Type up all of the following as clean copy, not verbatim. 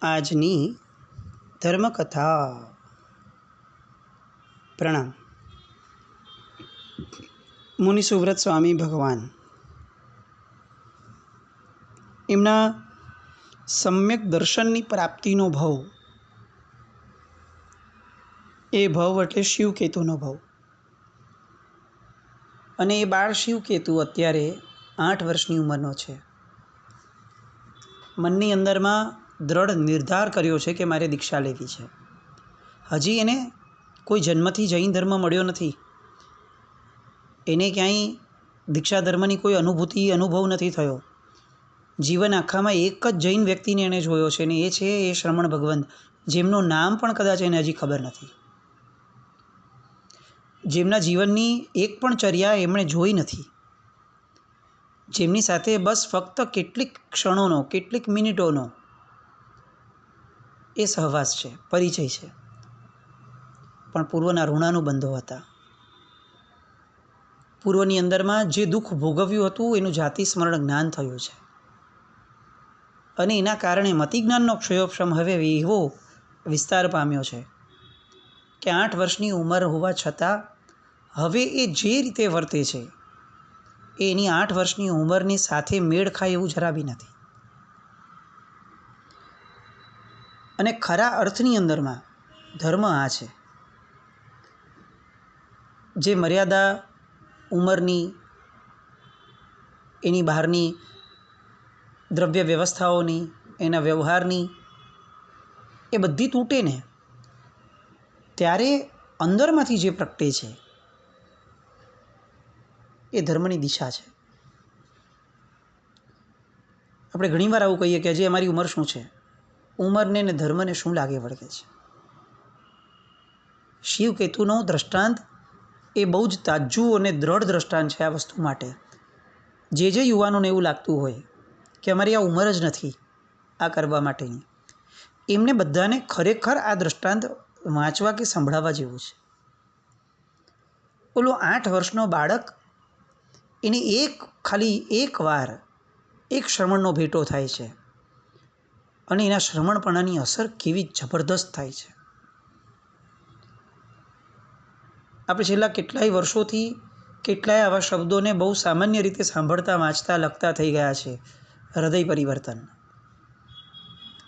આજની ધર્મકથા. પ્રણામ. મુનિ સુવ્રત સ્વામી ભગવાન એમના સમ્યક દર્શનની પ્રાપ્તિનો ભાવ, એ ભાવ એટલે શિવકેતુનો ભાવ. અને એ બાળ શિવકેતુ અત્યારે 8 વર્ષની ઉંમરનો છે. મનની અંદરમાં દ્રઢ નિર્ધાર કર્યો છે કે મારે દીક્ષા લેવી છે. હજી એને કોઈ જન્મથી જૈન ધર્મ મળ્યો નથી. એને ક્યાંય દીક્ષા ધર્મની કોઈ અનુભવ નથી થયો. જીવન આખામાં એક જ જૈન વ્યક્તિને એણે જોયો છે, અને એ છે એ શ્રમણ ભગવંત, જેમનું નામ પણ કદાચ એને હજી ખબર નથી. જેમના જીવનની એક પણ ચર્યા એમણે જોઈ નથી. જેમની સાથે બસ ફક્ત કેટલીક ક્ષણોનો, કેટલીક મિનિટોનો એ સહવાસ છે, પરિચય છે. પણ પૂર્વના ઋણાનુબંધો હતા. પૂર્વની અંદરમાં જે દુઃખ ભોગવ્યું હતું એનું જાતિ સ્મરણ જ્ઞાન થયું છે. અને એના કારણે મતિજ્ઞાનનો ક્ષયોક્ષમ હવે એવો વિસ્તાર પામ્યો છે કે 8 વર્ષની ઉંમર હોવા છતાં હવે એ જે રીતે વર્તે છે એ એની 8 વર્ષની ઉંમરની સાથે મેળ ખાય એવું જરા બી નથી. અને ખરા અર્થની અંદરમાં ધર્મ આ છે, જે મર્યાદા ઉંમરની, એની બહારની દ્રવ્ય વ્યવસ્થાઓની, એના વ્યવહારની, એ બધી તૂટે ને ત્યારે અંદરમાંથી જે પ્રગટે છે એ ધર્મની દિશા છે. આપણે ઘણીવાર આવું કહીએ કે હજી અમારી ઉંમર શું છે. ઉંમરને ને ધર્મને શું લાગે વળગે છે. શિવકેતુનો દ્રષ્ટાંત એ બહુ જ તાજું અને દ્રઢ દ્રષ્ટાંત છે આ વસ્તુ માટે. જે યુવાનોને એવું લાગતું હોય કે અમારી આ ઉંમર જ નથી આ કરવા માટેની, એમને બધાને ખરેખર આ દ્રષ્ટાંત વાંચવા કે સંભળાવવા જેવું છે. ઓલો 8 વર્ષનો બાળક, એને ખાલી એક વાર એક શ્રવણનો ભેટો થાય છે, અને એના શ્રવણપણાની અસર કેવી જબરદસ્ત થાય છે. આપણે છેલ્લા કેટલાય વર્ષોથી કેટલાય આવા શબ્દોને બહુ સામાન્ય રીતે સાંભળતા, વાંચતા, લખતા થઈ ગયા છે. હૃદય પરિવર્તન.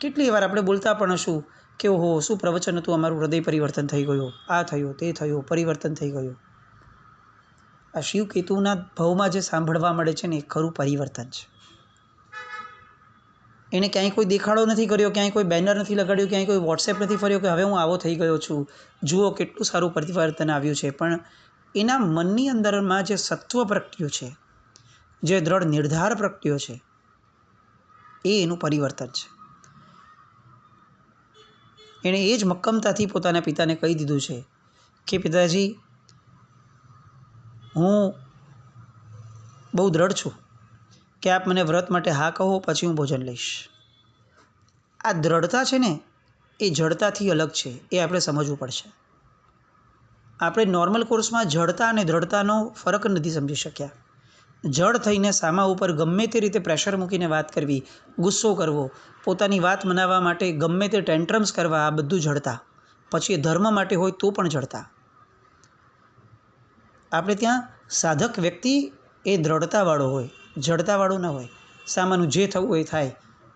કેટલી વાર આપણે બોલતા પણ હશું કે ઓહો શું પ્રવચન હતું, અમારું હૃદય પરિવર્તન થઈ ગયું, આ થયું, તે થયું, પરિવર્તન થઈ ગયું. આ શિવકેતુના ભાવમાં જે સાંભળવા મળે છે ને એ ખરું પરિવર્તન છે. એને ક્યાંય કોઈ દેખાડો નથી કર્યો, ક્યાંય કોઈ બેનર નથી લગાડ્યું, ક્યાંય કોઈ વોટ્સએપ નથી ફર્યો કે હવે હું આવો થઈ ગયો છું, જુઓ કેટલું સારું પરિવર્તન આવ્યું છે. પણ એના મનની અંદરમાં જે સત્વ પ્રગટ્યું છે, જે દ્રઢ નિર્ધાર પ્રગટ્યો છે, એ એનું પરિવર્તન છે. એણે એ જ મક્કમતાથી પોતાના પિતાને કહી દીધું છે કે પિતાજી, હું બહુ દ્રઢ છું કે આપ મને વ્રત માટે હા કહો, પછી હું ભોજન લઈશ. આ દ્રઢતા છે ને એ જડતાથી અલગ છે, એ આપણે સમજવું પડશે. આપણે નોર્મલ કોર્સમાં જડતા અને દ્રઢતાનો ફરક નથી સમજી શક્યા. જડ થઈને સામા ઉપર ગમે તે રીતે પ્રેશર મૂકીને વાત કરવી, ગુસ્સો કરવો, પોતાની વાત મનાવવા માટે ગમે તે ટેન્ટ્રમ્સ કરવા, આ બધું જડતા. પછી એ ધર્મ માટે હોય તો પણ જડતા. આપણે ત્યાં સાધક વ્યક્તિ એ દ્રઢતાવાળો હોય, જડતાવાળો ન હોય. સામાનું જે થવું હોય થાય,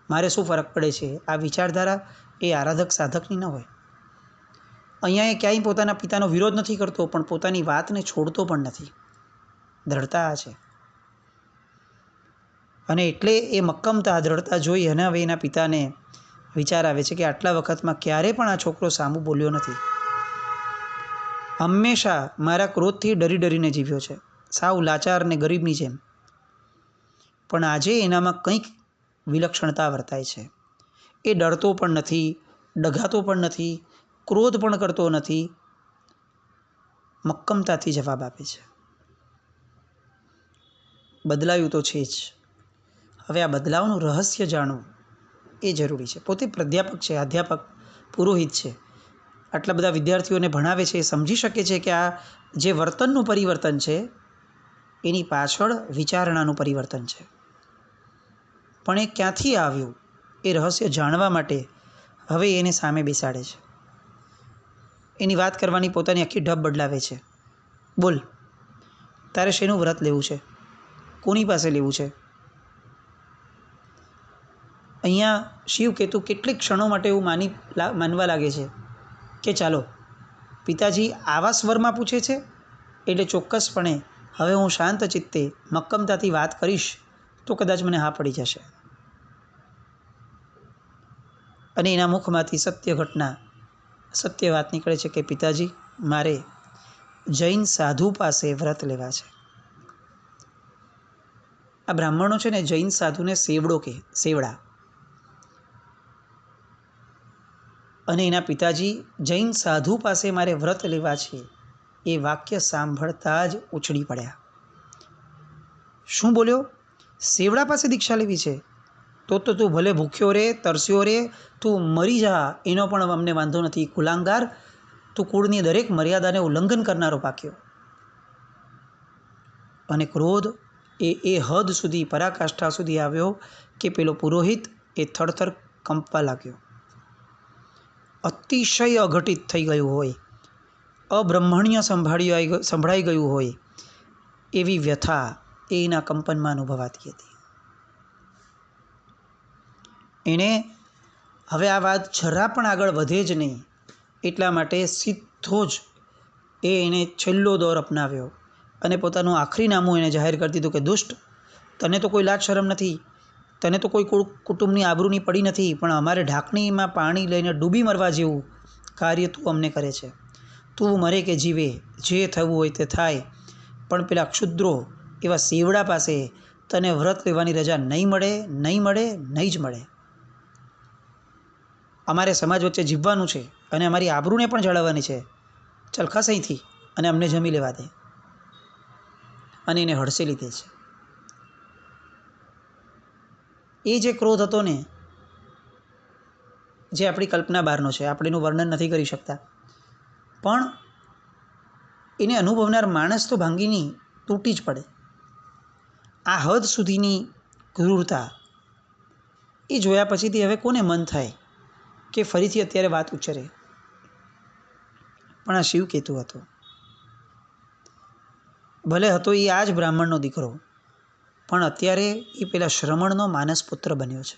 મારે શું ફરક પડે છે, આ વિચારધારા એ આરાધક સાધકની ન હોય. અહીંયા એ ક્યાંય પોતાના પિતાનો વિરોધ નથી કરતો, પણ પોતાની વાતને છોડતો પણ નથી. દ્રઢતા આ છે. અને એટલે એ મક્કમતા, દ્રઢતા જોઈ અને હવે એના પિતાને વિચાર આવે છે કે આટલા વખતમાં ક્યારે પણ આ છોકરો સામું બોલ્યો નથી. હંમેશા મારા ક્રોધથી ડરી ડરીને જીવ્યો છે, સાવ લાચાર ને ગરીબની જેમ. પણ આજે એનામાં કંઈક વિલક્ષણતા વર્તાય છે. એ ડરતો પણ નથી, ડઘાતો પણ નથી, ક્રોધ પણ કરતો નથી, મક્કમતાથી જવાબ આપે છે. બદલાયું તો છે જ. હવે આ બદલાવનું રહસ્ય જાણવું એ જરૂરી છે. પોતે પ્રાધ્યાપક છે, અધ્યાપક, પુરોહિત છે. આટલા બધા વિદ્યાર્થીઓને ભણાવે છે. એ સમજી શકે છે કે આ જે વર્તનનું પરિવર્તન છે એની પાછળ વિચારણાનું પરિવર્તન છે. પણ એ ક્યાંથી આવ્યું એ રહસ્ય જાણવા માટે હવે એને સામે બેસાડે છે, એની વાત કરવાની પોતાની આખી ઢબ બદલાવે છે. બોલ, તારે શેનું વ્રત લેવું છે? કોની પાસે લેવું છે? અહીંયા શિવ કેતુ કેટલીક ક્ષણો માટે એવું માનવા લાગે છે કે ચાલો પિતાજી આવા સ્વરમાં પૂછે છે એટલે ચોક્કસપણે હવે હું શાંત ચિત્તે મક્કમતાથી વાત કરીશ તો કદાચ મને હા પડી જશે. અને એના મુખમાંથી સત્ય ઘટના, સત્ય વાત નીકળે છે કે પિતાજી, મારે જૈન સાધુ પાસે વ્રત લેવા છે. આ બ્રાહ્મણો છે ને જૈન સાધુને સેવડો કે સેવડા. અને એના પિતાજી જૈન સાધુ પાસે મારે વ્રત લેવા છે એ વાક્ય સાંભળતા જ ઉછળી પડ્યા. શું બોલ્યો? સેવડા પાસે દીક્ષા લેવી છે? તો તું ભલે ભૂખ્યો રે, તરસ્યો રે, તું મરી જા, એનો પણ અમને વાંધો નથી. કુલાંગાર, તું કુળની દરેક મર્યાદાને ઉલ્લંઘન કરનારો પાક્યો. અને ક્રોધ એ હદ સુધી, પરાકાષ્ઠા સુધી આવ્યો કે પેલો પુરોહિત એ થરથર કંપવા લાગ્યો. અતિશય અઘટિત થઈ ગયું હોય, અબ્રહ્મણ્ય સંભળાઈ ગયું હોય એવી વ્યથા એના કંપનમાં અનુભવાતી હતી. એણે હવે આ વાત જરા પણ આગળ વધે જ નહીં એટલા માટે સીધો જ એને છેલ્લો દોર અપનાવ્યો અને પોતાનું આખરી નામું એને જાહેર કરી દીધું કે દુષ્ટ, તને તો કોઈ લાજ શરમ નથી, તને તો કોઈ કુટુંબની આબરૂની પડી નથી, પણ અમારે ઢાંકણીમાં પાણી લઈને ડૂબી મરવા જેવું કાર્ય તું અમને કરે છે. તું મરે કે જીવે, જે થવું હોય તે થાય, પણ પેલા ક્ષુદ્રો એવા સેવડા પાસે તને વ્રત લેવાની રજા નહીં મળે, નહીં મળે, નહીં જ મળે. અમારે સમાજ વચ્ચે જીવવાનું છે અને અમારી આબરૂને પણ જાળવવાની છે. ચાલ ખસ અહીંથી અને અમને જમી લેવા દે. અને એને હડસે લીધે છે. એ જે ક્રોધ હતો ને, જે આપણી કલ્પના બહારનો છે, આપણે એનું વર્ણન નથી કરી શકતા, પણ એને અનુભવનાર માણસ તો ભાંગીની તૂટી જ પડે. આ હદ સુધીની ક્રૂરતા એ જોયા પછીથી હવે કોને મન થાય કે ફરીથી અત્યારે વાત ઉચ્ચરે? પણ આ શિવ કેતુ હતો. ભલે હતો એ આ જ બ્રાહ્મણનો દીકરો, પણ અત્યારે એ પેલા શ્રમણનો માનસ પુત્ર બન્યો છે.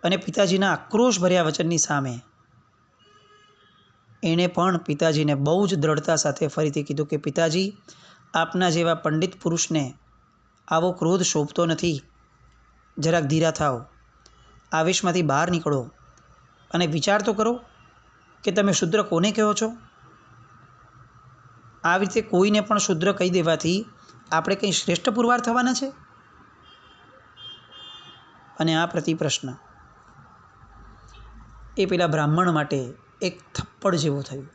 અને પિતાજીના આક્રોશભર્યા વચનની સામે એણે પણ પિતાજીને બહુ જ દ્રઢતા સાથે ફરીથી કીધું કે પિતાજી, આપના જેવા પંડિત પુરુષને આવો ક્રોધ શોભતો નથી. જરાક ધીરા થાવ, આવેશમાંથી બહાર નીકળો અને વિચાર તો કરો કે તમે શુદ્ર કોને કહો છો? આવી રીતે કોઈને પણ શુદ્ર કહી દેવાથી આપણે કંઈ શ્રેષ્ઠ પુરવાર થવાના છે? અને આ પ્રતિપ્રશ્ન એ પેલા બ્રાહ્મણ માટે એક થપ્પડ જેવો થયું.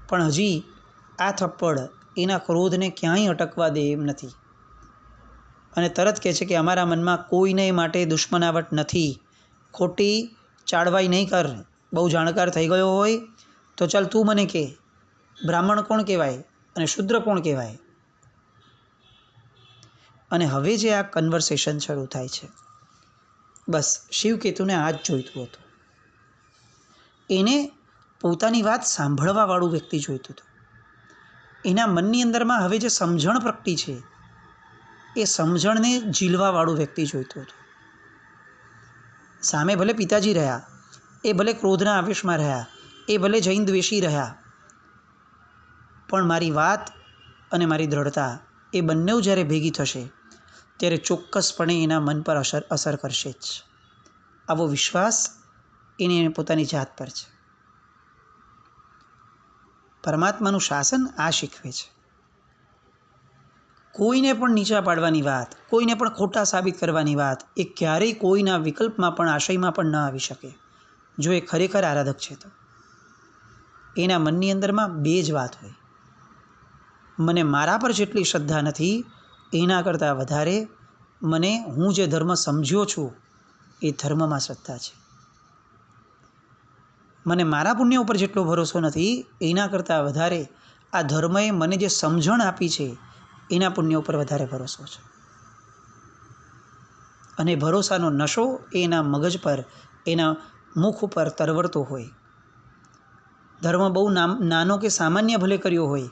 પણ હજી આ થપ્પડ એના ક્રોધને ક્યાંય અટકવા દે એમ નથી. અને તરત કહે છે કે અમારા મનમાં કોઈને માટે દુશ્મનાવટ નથી. ખોટી ચાળવાઈ નહીં કર. બહુ જાણકાર થઈ ગયો હોય તો ચાલ તું મને કહે, બ્રાહ્મણ કોણ કહેવાય અને શુદ્ર કોણ કહેવાય? અને હવે જે આ કન્વર્સેશન શરૂ થાય છે, બસ શિવકેતુને આ જ જોઈતું હતું. એને પોતાની વાત સાંભળવાવાળું વ્યક્તિ જોઈતું હતું. એના મનની અંદરમાં હવે જે સમજણ પ્રગટી છે એ સમજણને ઝીલવાવાળું વ્યક્તિ જોઈતું હતું. સામે ભલે પિતાજી રહ્યા, એ ભલે ક્રોધના આવેશમાં રહ્યા, એ ભલે જૈન દ્વેષી રહ્યા, પણ મારી વાત અને મારી દ્રઢતા એ બંને જ્યારે ભેગી થશે ત્યારે ચોક્કસપણે એના મન પર અસર કરશે જ. આવો વિશ્વાસ એને પોતાની જાત પર છે. પરમાત્માનું શાસન આ શીખવે છે. કોઈને પણ નીચા પાડવાની વાત, કોઈને પણ ખોટા સાબિત કરવાની વાત એ ક્યારેય કોઈના વિકલ્પમાં પણ, આશયમાં પણ ન આવી શકે. જો એ ખરેખર આરાધક છે તો એના મનની અંદરમાં બે જ વાત હોય: મને મારા પર જેટલી શ્રદ્ધા નથી એના કરતાં વધારે મને હું જે ધર્મ સમજ્યો છું એ ધર્મમાં શ્રદ્ધા છે. મને મારા પુણ્ય ઉપર જેટલો ભરોસો નથી એના કરતાં વધારે આ ધર્મએ મને જે સમજણ આપી છે એના પુણ્ય ઉપર વધારે ભરોસો છે. અને ભરોસાનો નશો એના મગજ પર, એના મુખ ઉપર તરવરતો હોય. ધર્મ બહુ નાનો કે સામાન્ય ભલે કર્યો હોય,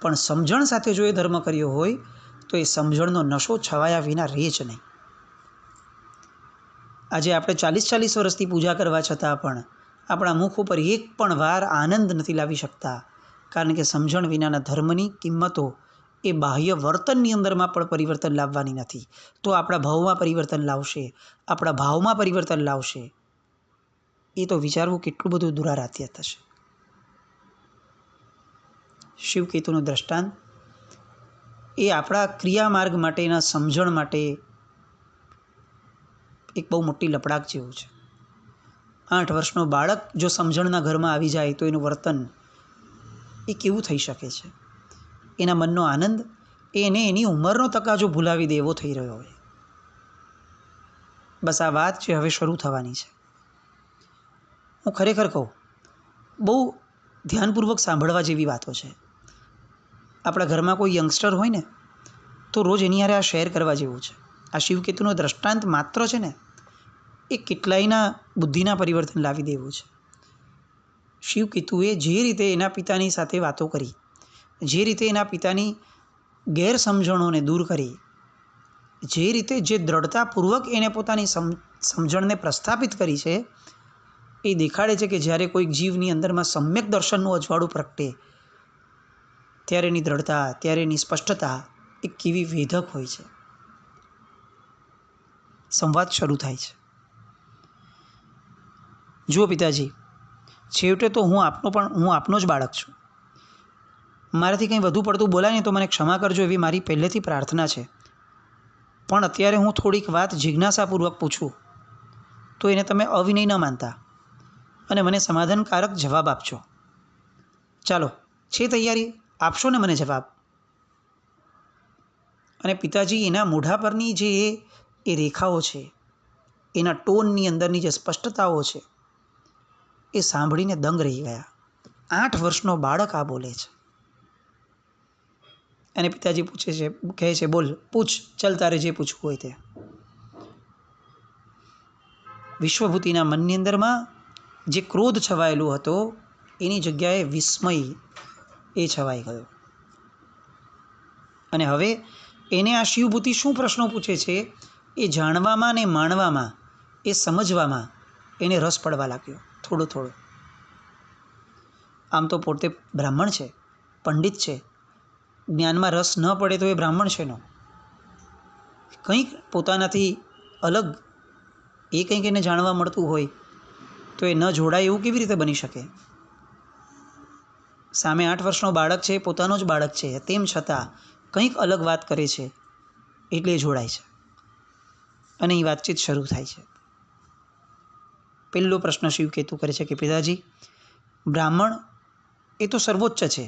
પણ સમજણ સાથે જો એ ધર્મ કર્યો હોય તો એ સમજણનો નશો છવાયા વિના રહે જ નહીં. આજે આપણે 40-40 વર્ષથી પૂજા કરવા છતાં પણ આપણા મુખ ઉપર એક પણ વાર આનંદ નથી લાવી શકતા, કારણ કે સમજણ વિનાના ધર્મની કિંમતો એ બાહ્ય વર્તનની અંદરમાં પણ પરિવર્તન લાવવાની નથી. તો આપણા ભાવમાં પરિવર્તન લાવશે, આપણા ભાવમાં પરિવર્તન લાવશે. એ તો વિચારવું કેટલું બધું દુરારાધ્ય થશે. શિવકેતુનું દ્રષ્ટાંત એ આપણા ક્રિયામાર્ગ માટેના સમજણ માટે એક બહુ મોટી લપડાક જેવું છે. 8 વર્ષનો બાળક જો સમજણના ઘરમાં આવી જાય તો એનું વર્તન એ કેવું થઈ શકે છે? એના મનનો આનંદ એને એની ઉંમરનો તકાજો ભૂલાવી દે એવો થઈ રહ્યો હોય. બસ આ વાત જે હવે શરૂ થવાની છે. હું ખરેખર કહું, બહુ ધ્યાનપૂર્વક સાંભળવા જેવી વાતો છે. આપણા ઘરમાં કોઈ યંગસ્ટર હોય ને તો રોજ એની હારે આ શેર કરવા જેવું છે. આ શિવકેતુનો દ્રષ્ટાંત માત્ર છે ને એ કેટલાયના બુદ્ધિના પરિવર્તન લાવી દેવું છે. શિવકેતુએ જે રીતે એના પિતાની સાથે વાતો કરી, જે રીતે એના પિતાની ગેરસમજણોને દૂર કરી, જે રીતે જે દ્રઢતાપૂર્વક એને પોતાની સમજણને પ્રસ્થાપિત કરી છે, એ દેખાડે છે કે જ્યારે કોઈક જીવની અંદરમાં સમ્યક દર્શનનું અજવાળું પ્રગટે ત્યારે એની દ્રઢતા, ત્યારે એની સ્પષ્ટતા એ કેવી વેધક હોય છે. સંવાદ શરૂ થાય છે. જુઓ પિતાજી, છેવટે તો હું આપનો જ બાળક છું. મારાથી કંઈ વધુ પડતું બોલાય ને તો મને ક્ષમા કરજો, એવી મારી પહેલેથી પ્રાર્થના છે. પણ અત્યારે હું થોડીક વાત જિજ્ઞાસાપૂર્વક પૂછું તો એને તમે અવિનય ન માનતા અને મને સમાધાનકારક જવાબ આપજો. ચાલો, છે તૈયારી? આપશો ને મને જવાબ? અને પિતાજી એના મોઢા પરની જે એ રેખાઓ છે, એના ટોનની અંદરની જે સ્પષ્ટતાઓ છે, એ સાંભળીને દંગ રહી ગયા. 8 વર્ષનો બાળક આ બોલે છે. અને પિતાજી કહે છે, બોલ, પૂછ, ચાલ તારે જે પૂછવું હોય તે. વિશ્વભૂતિના મનની અંદરમાં જે ક્રોધ છવાયેલો હતો એની જગ્યાએ વિસ્મય એ છવાઈ ગયો. અને હવે એને આ શિવભૂતિ શું પ્રશ્નો પૂછે છે એ જાણવામાં ને માણવામાં, એ સમજવામાં એને રસ પડવા લાગ્યો થોડો થોડો. આમ તો પોતે બ્રાહ્મણ છે, પંડિત છે, જ્ઞાનમાં રસ ન પડે તો એ બ્રાહ્મણ છે નો. કંઈક પોતાનાથી અલગ એ કંઈક એને જાણવા મળતું હોય તો એ ન જોડાય એવું કેવી રીતે બની શકે? સામે 8 વર્ષનો બાળક છે, પોતાનો જ બાળક છે, તેમ છતાં કંઈક અલગ વાત કરે છે એટલે એ જોડાય છે અને એ વાતચીત શરૂ થાય છે. પહેલો પ્રશ્ન શિવકેતુ કરે છે કે પિતાજી, બ્રાહ્મણ એ તો સર્વોચ્ચ છે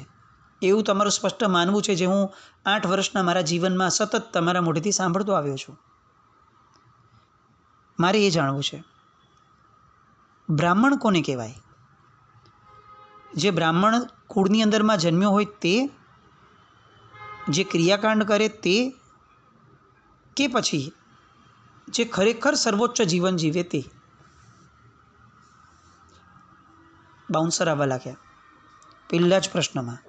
એવું તમારું સ્પષ્ટ માનવું છે, જે હું 8 વર્ષના મારા જીવનમાં સતત તમારા મોઢેથી સાંભળતો આવ્યો છું. મારે એ જાણવું છે, બ્રાહ્મણ કોને કહેવાય? જે બ્રાહ્મણ કુળની અંદરમાં જન્મ્યો હોય તે, જે ક્રિયાકાંડ કરે તે, કે પછી જે ખરેખર સર્વોચ્ચ જીવન જીવે તે? બાઉન્સર આવવા લાગ્યા પહેલા જ પ્રશ્નમાં.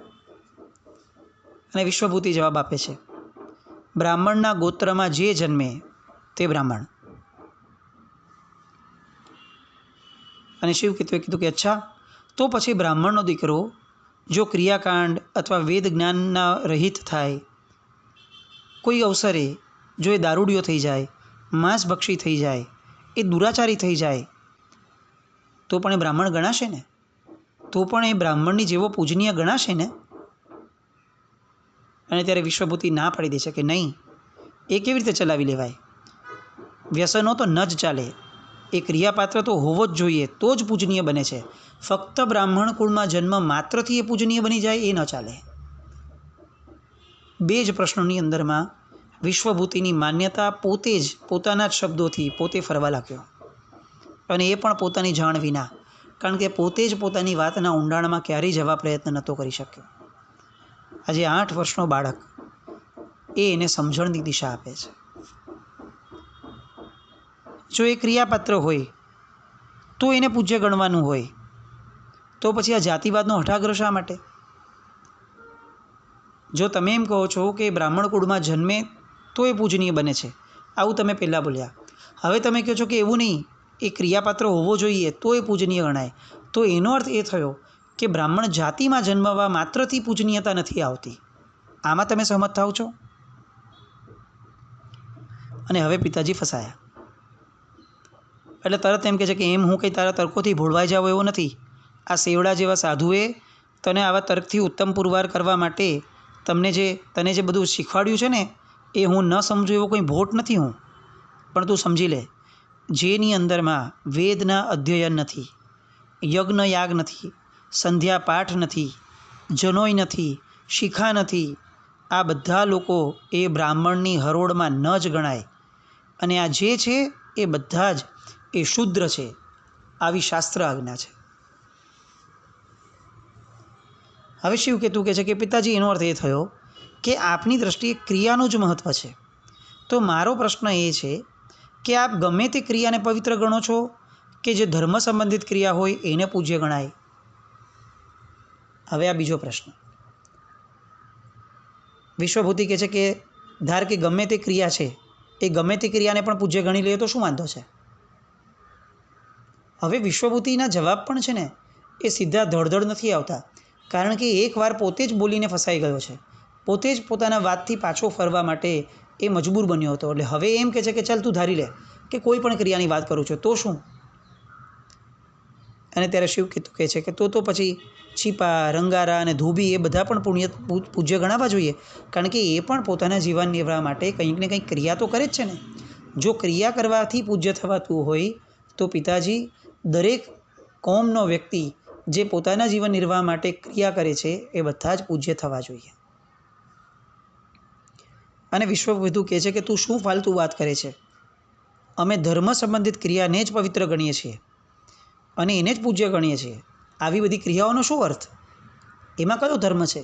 અને વિશ્વભૂતિ જવાબ આપે છે, બ્રાહ્મણના ગોત્રમાં જે જન્મે તે બ્રાહ્મણ. અને શિવકેતુએ કીધું કે અચ્છા, તો પછી બ્રાહ્મણનો દીકરો જો ક્રિયાકાંડ અથવા વેદ જ્ઞાનના રહિત થાય, કોઈ અવસરે જો એ દારૂડિયો થઈ જાય, માંસભક્ષી થઈ જાય, એ દુરાચારી થઈ જાય, તો પણ એ બ્રાહ્મણ ગણાશે ને? તો પણ એ બ્રાહ્મણની જેવો પૂજનીય ગણાશે ને? અને ત્યારે વિશ્વભૂતિ ના પાડી દે છે કે નહીં, એ કેવી રીતે ચલાવી લેવાય? વ્યસનો તો ન જ ચાલે. એ ક્રિયાપાત્ર તો હોવો જ જોઈએ, તો જ પૂજનીય બને છે. ફક્ત બ્રાહ્મણ કુળમાં જન્મ માત્રથી એ પૂજનીય બની જાય એ ન ચાલે. 2 જ પ્રશ્નોની અંદરમાં વિશ્વભૂતિની માન્યતા પોતે જ પોતાના જ શબ્દોથી પોતે ફરવા લાગ્યો, અને એ પણ પોતાની જાણ વિના, કારણ કે પોતે જ પોતાની વાતના ઊંડાણમાં ક્યારેય જવા પ્રયત્ન નહોતો કરી શક્યો. આજે 8 વર્ષનો બાળક એ એને સમજણની દિશા આપે છે. જો એ ક્રિયાપાત્ર હોય તો એને પૂજ્ય ગણવાનું હોય, તો પછી આ જાતિવાદનો હઠાગ્રહ શા માટે? જો તમે એમ કહો છો કે બ્રાહ્મણ કુળમાં જન્મે તો એ પૂજનીય બને છે, આવું તમે પહેલાં બોલ્યા. હવે તમે કહો છો કે એવું નહીં, એ ક્રિયાપાત્ર હોવો જોઈએ તો એ પૂજનીય ગણાય. તો એનો અર્થ એ થયો કે બ્રાહ્મણ જાતિમાં જન્મવા માત્રથી પૂજનીયતા નથી આવતી. આમાં તમે સહમત થાવ છો? અને હવે પિતાજી ફસાયા. એટલે તરત એમ કહે છે કે એમ હું કંઈ તારા તર્કોથી ભોળવાઈ જાવ એવો નથી. આ સેવડા જેવા સાધુએ તને આવા તર્કથી ઉત્તમ પુરવાર કરવા માટે તને જે બધું શીખવાડ્યું છે ને, એ હું ન સમજું એવો કોઈ ભોટ નથી હું. પણ તું સમજી લે, જેની અંદરમાં વેદના અધ્યયન નથી, યજ્ઞ યાગ નથી, સંધ્યા પાઠ નથી, જનોય નથી, શિખા નથી, આ બધા લોકો એ બ્રાહ્મણની હરોળમાં ન જ ગણાય. અને આ જે છે એ બધા જ એ શુદ્ર છે, આવી શાસ્ત્ર આજ્ઞા છે. હવે શિવકેતુ કહે છે કે પિતાજી, એનો અર્થ એ થયો કે આપની દૃષ્ટિએ ક્રિયાનું જ મહત્ત્વ છે. તો મારો પ્રશ્ન એ છે કે આપ ગમે તે ક્રિયાને પવિત્ર ગણો છો કે જે ધર્મ સંબંધિત ક્રિયા હોય એને પૂજ્ય ગણાય? હવે આ બીજો પ્રશ્ન. વિશ્વભૂતિ કહે છે કે ધાર કે ગમે તે ક્રિયા છે એ ગમે તે ક્રિયાને પણ પૂજ્ય ગણી લઈએ તો શું વાંધો છે? હવે વિશ્વભૂતિના જવાબ પણ છે ને એ સીધા ધડધડ નથી આવતા, કારણ કે એકવાર પોતે જ બોલીને ફસાઈ ગયો છે. પોતે જ પોતાના વાતથી પાછો ફરવા માટે એ મજબૂર બન્યો હતો. એટલે હવે એમ કહે છે કે ચાલ તું ધારી લે કે કોઈ પણ ક્રિયાની વાત કરું છું તો શું? અને ત્યારે શિવકેતુ કહે છે કે તો પછી છીપા, રંગારા અને ધોબી એ બધા પણ પૂજ્ય ગણાવવા જોઈએ, કારણ કે એ પણ પોતાના જીવન નિર્વાહ માટે કંઈક ને કંઈક ક્રિયા તો કરે જ છે ને. જો ક્રિયા કરવાથી પૂજ્ય થવાતું હોય તો પિતાજી, દરેક કોમનો વ્યક્તિ જે પોતાના જીવન નિર્વાહ માટે ક્રિયા કરે છે એ બધા જ પૂજ્ય થવા જોઈએ. અને વિશ્વવિધુ કહે છે કે તું શું ફાલતુ વાત કરે છે? અમે ધર્મ સંબંધિત ક્રિયાને જ પવિત્ર ગણીએ છીએ અને એને જ પૂજ્ય ગણીએ છીએ. આવી બધી ક્રિયાઓનો શું અર્થ? એમાં કયો ધર્મ છે?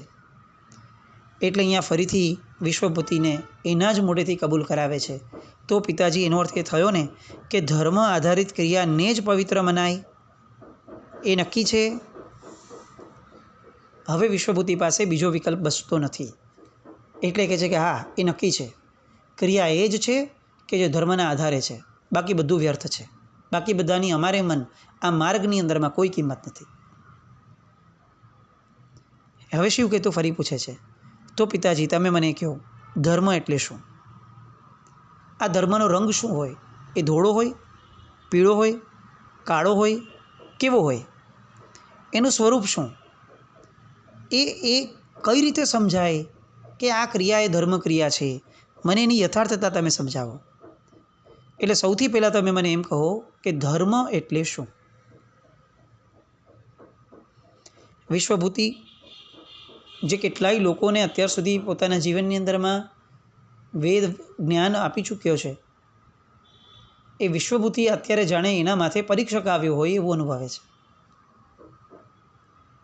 એટલે અહીંયા ફરીથી વિશ્વભૂતિને એના જ મોઢેથી કબૂલ કરાવે છે. તો પિતાજી, એનો અર્થ એ થયો ને કે ધર્મ આધારિત ક્રિયાને જ પવિત્ર મનાય, એ નક્કી છે? હવે વિશ્વભૂતિ પાસે બીજો વિકલ્પ બચતો નથી. એટલે કહે છે કે હા, એ નક્કી છે. ક્રિયા એ જ છે કે જે ધર્મના આધારે છે, બાકી બધું વ્યર્થ છે. બાકી બધાની અમારે મન આ માર્ગની અંદરમાં કોઈ કિંમત નથી. હવે શિવકેતુ ફરી પૂછે છે, તો પિતાજી તમે મને કહો, ધર્મ એટલે શું? આ ધર્મનો રંગ શું હોય? એ ધોળો હોય, પીળો હોય, કાળો હોય, કેવો હોય? એનું સ્વરૂપ શું? એ કઈ રીતે સમજાય કે આ ક્રિયા એ ધર્મ ક્રિયા છે? મને એની યથાર્થતા તમે સમજાવો. એટલે સૌથી પહેલાં તમે મને એમ કહો કે ધર્મ એટલે શું? વિશ્વભૂતિ જે કેટલાય લોકોને અત્યાર સુધી પોતાના જીવનની અંદરમાં વેદ જ્ઞાન આપી ચૂક્યો છે, એ વિશ્વભૂતિ અત્યારે જાણે એના માથે પરીક્ષક આવ્યો હોય એવું અનુભવે છે.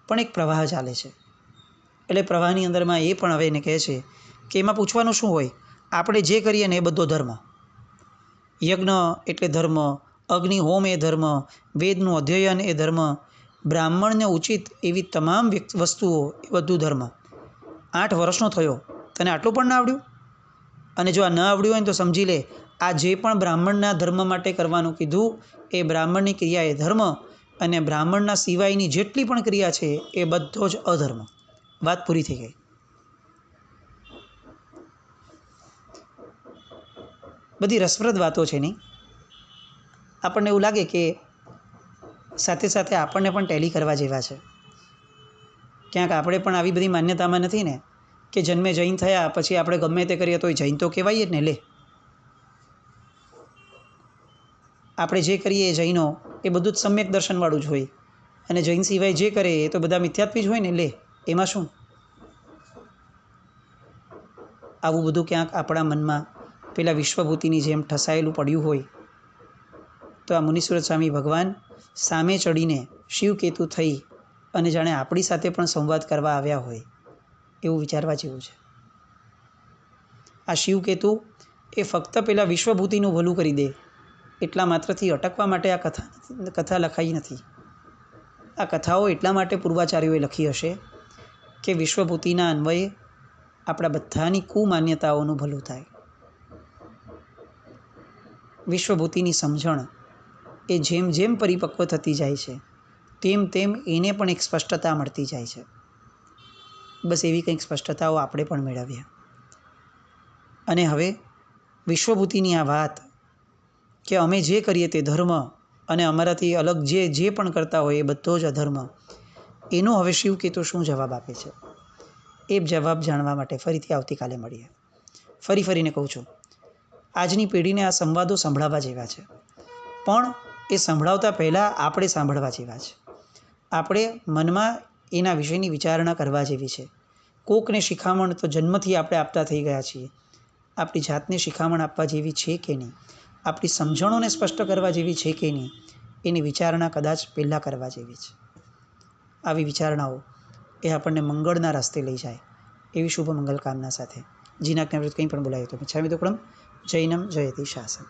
પણ એક પ્રવાહ ચાલે છે. એટલે પ્રવાહની અંદરમાં એ પણ હવે એને કહે છે કે એમાં પૂછવાનું શું હોય? આપણે જે કરીએ ને એ બધો ધર્મ. યજ્ઞ એટલે ધર્મ, અગ્નિ હોમ એ ધર્મ, વેદનું અધ્યયન એ ધર્મ, બ્રાહ્મણને ઉચિત એવી તમામ વસ્તુઓ એ બધું ધર્મ. 8 વર્ષનો થયો, તને આટલું પણ ના આવડ્યું? અને જો આ ન આવડ્યું હોય ને તો સમજી લે, આ જે પણ બ્રાહ્મણના ધર્મ માટે કરવાનું કીધું એ બ્રાહ્મણની ક્રિયા એ ધર્મ, અને બ્રાહ્મણના સિવાયની જેટલી પણ ક્રિયા છે એ બધો જ અધર્મ. વાત પૂરી થઈ ગઈ. બધી રસપ્રદ વાતો છે નહીં? આપણને એવું લાગે કે સાથે સાથે આપણને પણ ટેલી કરવા જેવા છે. ક્યાંક આપણે પણ આવી બધી માન્યતામાં નથી ને કે જન્મે જૈન થયા પછી આપણે ગમે તે કરીએ તો જૈન તો કહેવાય જ ને. લે, આપણે જે કરીએ એ જૈનો એ બધું જ સમ્યક દર્શનવાળું જ હોય, અને જૈન સિવાય જે કરે એ તો બધા મિથ્યાત્વી જ હોય ને. લે, એમાં શું? આવું બધું ક્યાંક આપણા મનમાં પેલા વિશ્વભૂતિની જેમ ઠસાયેલું પડ્યું હોય તો આ મુનિસુરત સ્વામી ભગવાન સામે ચડીને શિવકેતુ થઈ અને જાણે આપણી સાથે પણ સંવાદ કરવા આવ્યા હોય એવું વિચારવા જેવું છે. આ શિવકેતુ એ ફક્ત પેલા વિશ્વભૂતિનું ભલું કરી દે એટલા માત્રથી અટકવા માટે આ કથા લખાઈ નથી. આ કથાઓ એટલા માટે પૂર્વાચાર્યોએ લખી હશે કે વિશ્વભૂતિના અન્વયે આપણા બધાની કુમાન્યતાઓનું ભલું થાય. વિશ્વભૂતિની સમજણ એ જેમ જેમ પરિપક્વ થતી જાય છે તેમ તેમ એને પણ એક સ્પષ્ટતા મળતી જાય છે. બસ એવી કંઈક સ્પષ્ટતાઓ આપણે પણ મેળવ્યા. અને હવે વિશ્વભૂતિની આ વાત કે અમે જે કરીએ તે ધર્મ અને અમારાથી અલગ જે પણ કરતા હોય એ બધો જ અધર્મ, એનો હવે શિવકેતુ શું જવાબ આપે છે એ જવાબ જાણવા માટે ફરીથી આવતીકાલે મળીએ. ફરીને કહું છું, આજની પેઢીને આ સંવાદો સંભળાવવા જેવા છે, પણ એ સંભળાવતા પહેલાં આપણે સાંભળવા જેવા છે. આપણે મનમાં એના વિષયની વિચારણા કરવા જેવી છે. કોકને શિખામણ તો જન્મથી આપણે આપતા થઈ ગયા છીએ. આપણી જાતને શિખામણ આપવા જેવી છે કે નહીં, આપણી સમજણોને સ્પષ્ટ કરવા જેવી છે કે નહીં, એની વિચારણા કદાચ પહેલાં કરવા જેવી છે. આવી વિચારણાઓ એ આપણને મંગળના રસ્તે લઈ જાય એવી શુભ મંગલ કામના સાથે જીનાજ્ઞાવૃત કંઈ પણ બોલાય તો મિચ્છામિ દુક્કડમ. જૈનમ જયતિ શાસન.